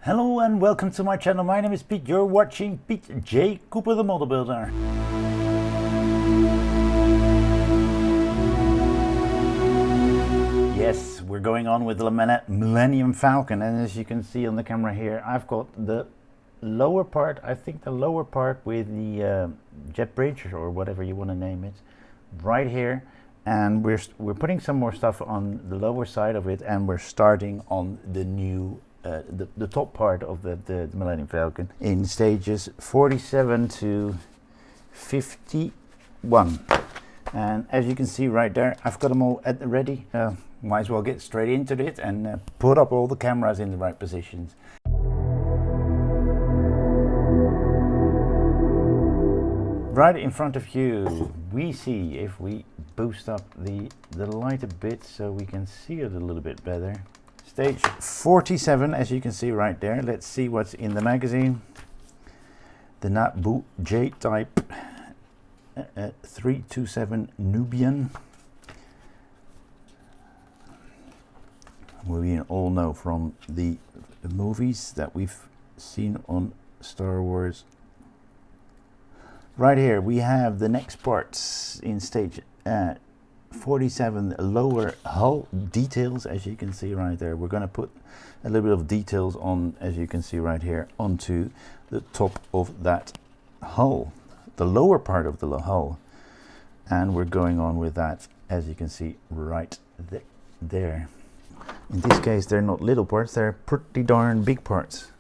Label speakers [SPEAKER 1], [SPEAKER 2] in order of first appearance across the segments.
[SPEAKER 1] Hello and welcome to my channel. My name is Pete. You're watching Pete J. Cooper the Model Builder. Yes, we're going on with the Millennium Falcon, and as you can see on the camera here, I've got the lower part, I think the lower part with the jet bridge or whatever you want to name it, right here. And we're putting some more stuff on the lower side of it, and we're starting on the new the top part of the Millennium Falcon in stages 47 to 51. And as you can see right there, I've got them all ready. Might as well get straight into it and put up all the cameras in the right positions. Right in front of you, we see, if we boost up the light a bit so we can see it a little bit better. Stage 47, as you can see right there. Let's see what's in the magazine. The Nat J-type 327 Nubian. We all know from the movies that we've seen on Star Wars. Right here we have the next parts in stage 47, lower hull details. As you can see right there, we're going to put a little bit of details on, as you can see right here, onto the top of that hull, the lower part of the hull, and we're going on with that, as you can see right there. In this case, they're not little parts, they're pretty darn big parts.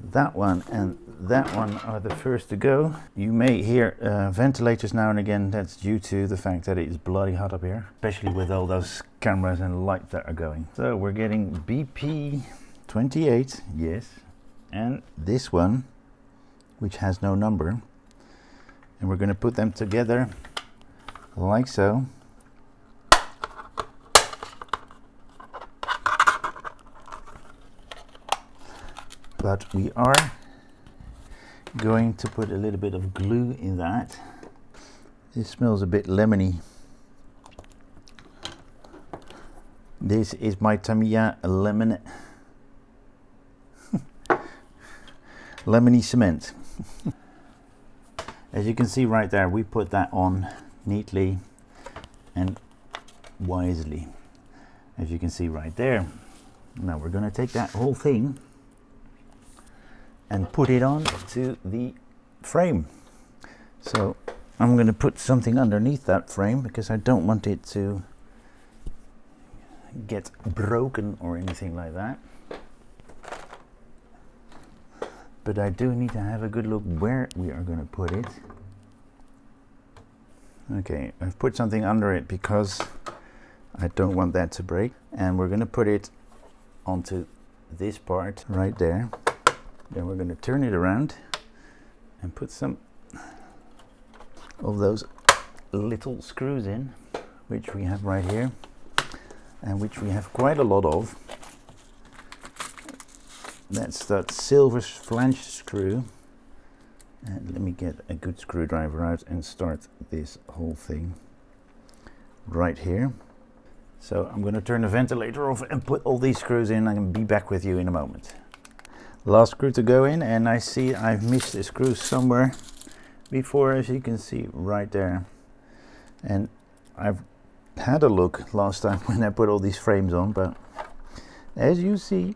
[SPEAKER 1] That one and that one are the first to go. You may hear ventilators now and again. That's due to the fact that it is bloody hot up here, especially with all those cameras and lights that are going. So we're getting BP28, yes, and this one, which has no number, and we're going to put them together like so. But we are going to put a little bit of glue in that. This smells a bit lemony. This is my Tamiya lemon lemony cement. As you can see right there, we put that on neatly and wisely, as you can see right there. Now we're going to take that whole thing and put it on to the frame. So I'm going to put something underneath that frame because I don't want it to get broken or anything like that. But I do need to have a good look where we are going to put it. Okay, I've put something under it because I don't want that to break. And we're going to put it onto this part right there. Then we're going to turn it around and put some of those little screws in, which we have right here, and which we have quite a lot of. That's that silver flange screw. And let me get a good screwdriver out and start this whole thing right here. So I'm going to turn the ventilator off and put all these screws in. I'm going to be back with you in a moment. Last screw to go in, and I see I've missed a screw somewhere before, as you can see right there. And I've had a look last time when I put all these frames on, but as you see,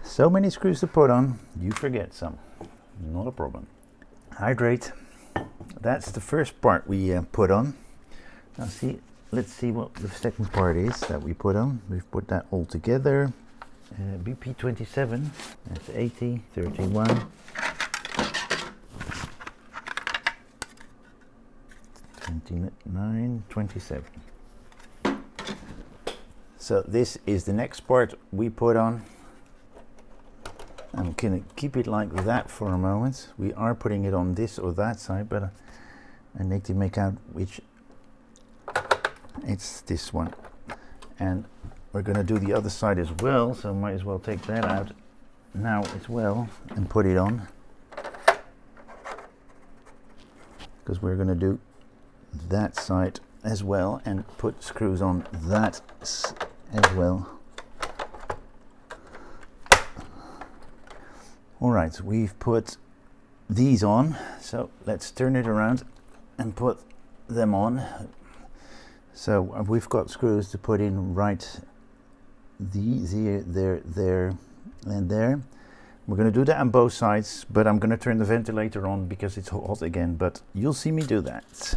[SPEAKER 1] so many screws to put on, you forget some. Not a problem. Hydrate. That's the first part we put on. Now let's see what the second part is that we put on. We've put that all together. BP27, that's 80, 31, 29, 27. So this is the next part we put on. I'm going to keep it like that for a moment. We are putting it on this or that side, but I need to make out which. It's this one. And we're going to do the other side as well, so might as well take that out now as well and put it on, because we're going to do that side as well and put screws on that as well. All right, we've put these on, so let's turn it around and put them on. So we've got screws to put in right there and there. We're going to do that on both sides, but I'm going to turn the ventilator on because it's hot again, but you'll see me do that.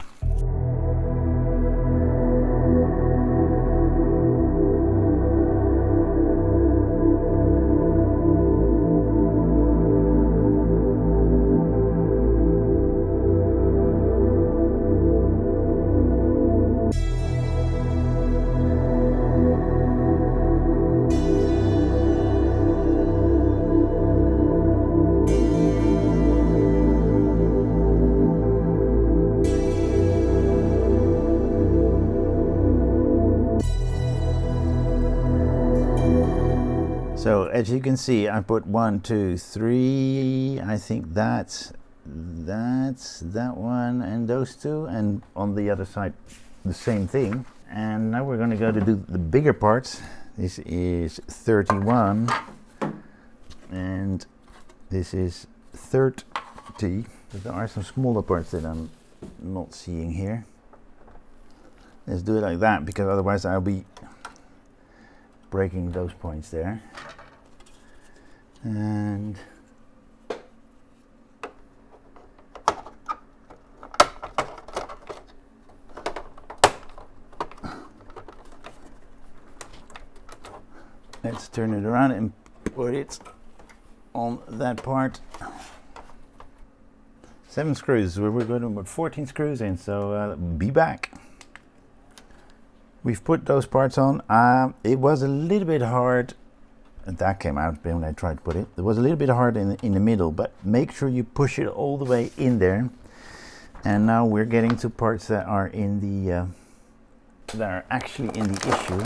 [SPEAKER 1] So as you can see, I put 1, 2, 3, I think that's that one and those two, and on the other side the same thing. And now we're going to go to do the bigger parts. This is 31 and this is 30. But there are some smaller parts that I'm not seeing here. Let's do it like that, because otherwise I'll be breaking those points there. And let's turn it around and put it on that part. 7 screws. We're going to put 14 screws in, so be back. We've put those parts on. It was a little bit hard. That came out when I tried to put it. It was a little bit hard in the middle, but make sure you push it all the way in there. And now we're getting to parts that are in the that are actually in the issue.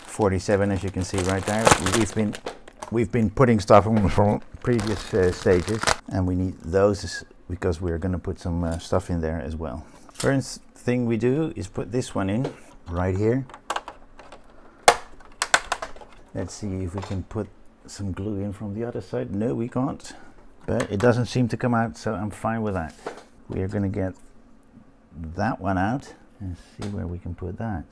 [SPEAKER 1] 47, as you can see right there. We've been putting stuff on from previous stages, and we need those because we're going to put some stuff in there as well. First thing we do is put this one in right here. Let's see if we can put some glue in from the other side. No, we can't, but it doesn't seem to come out, so I'm fine with that. We are going to get that one out and see where we can put that.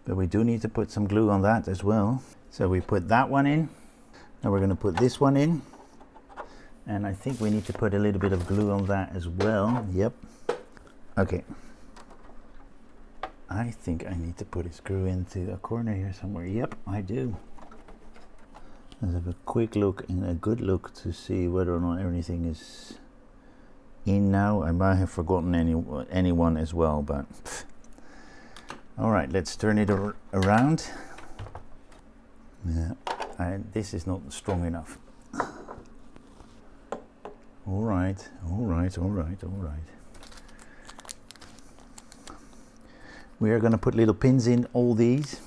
[SPEAKER 1] But we do need to put some glue on that as well. So we put that one in. Now we're going to put this one in. And I think we need to put a little bit of glue on that as well. Yep. Okay. I think I need to put a screw into a corner here somewhere. Yep, I do. Let's have a quick look and a good look to see whether or not everything is in now. I might have forgotten anyone as well, but all right, let's turn it around. Yeah, this is not strong enough. All right. We are going to put little pins in all these,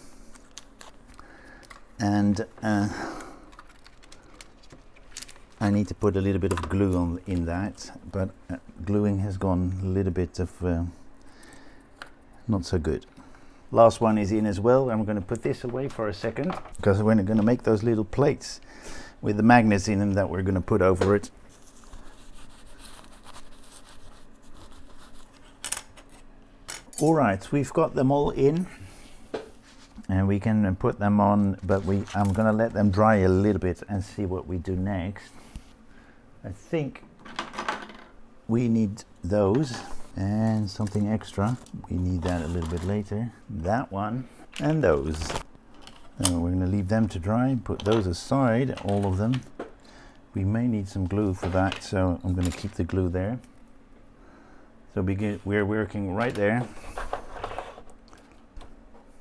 [SPEAKER 1] and I need to put a little bit of glue in that, but gluing has gone a little bit of not so good. Last one is in as well. I'm going to put this away for a second because we're going to make those little plates with the magnets in them that we're going to put over it. All right, we've got them all in and we can put them on, but I'm going to let them dry a little bit and see what we do next. I think we need those and something extra. We need that a little bit later. That one and those. We're going to leave them to dry, put those aside, all of them. We may need some glue for that, so I'm going to keep the glue there. So we're working right there.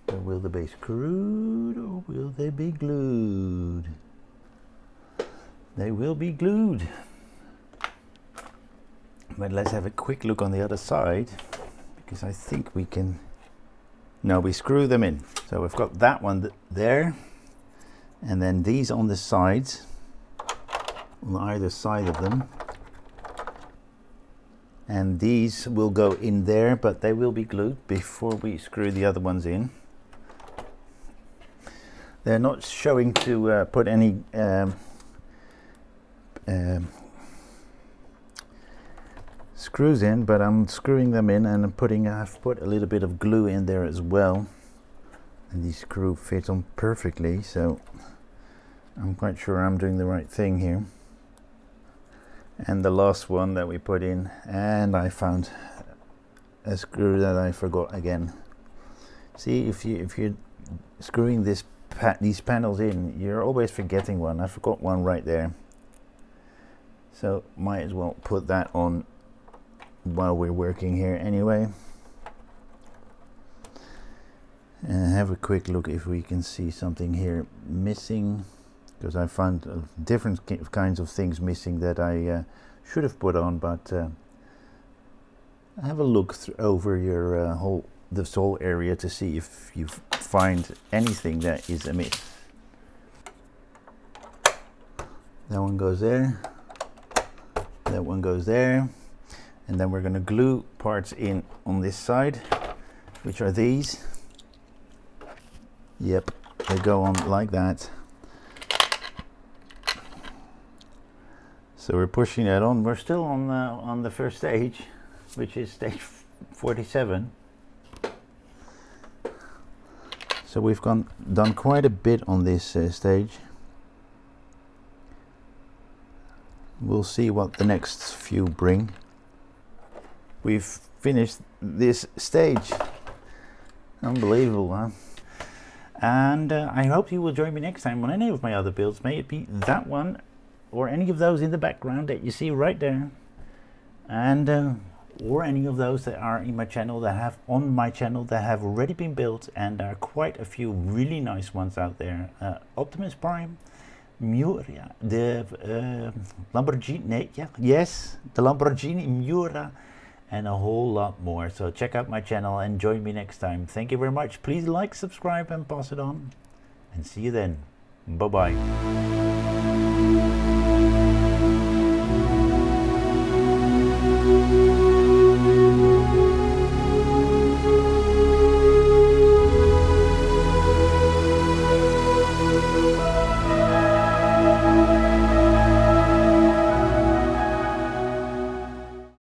[SPEAKER 1] So will they be screwed or will they be glued? They will be glued. But let's have a quick look on the other side, because I think we can. No, we screw them in. So we've got that one there, and then these on the sides, on either side of them. And these will go in there, but they will be glued before we screw the other ones in. They're not showing to put any screws in, but I'm screwing them in, and I've put a little bit of glue in there as well, and these screw fit on perfectly, so I'm quite sure I'm doing the right thing here. And the last one that we put in, and I found a screw that I forgot again. See, if you're screwing these panels in, you're always forgetting one. I forgot one right there, so might as well put that on while we're working here anyway, and have a quick look if we can see something here missing, because I found different kinds of things missing that I should have put on, but have a look over your this whole area to see if you find anything that is amiss. That one goes there, that one goes there. And then we're going to glue parts in on this side, which are these. Yep, they go on like that. So we're pushing that on. We're still on the first stage, which is stage 47. So we've done quite a bit on this stage. We'll see what the next few bring. We've finished this stage. Unbelievable, huh? And I hope you will join me next time on any of my other builds. May it be that one or any of those in the background that you see right there, and or any of those that are in my channel, that have already been built, and there are quite a few really nice ones out there. Optimus Prime, Miura, the Lamborghini, yes, the Lamborghini Miura, and a whole lot more. So check out my channel and join me next time. Thank you very much. Please like, subscribe, and pass it on. And see you then. Bye bye.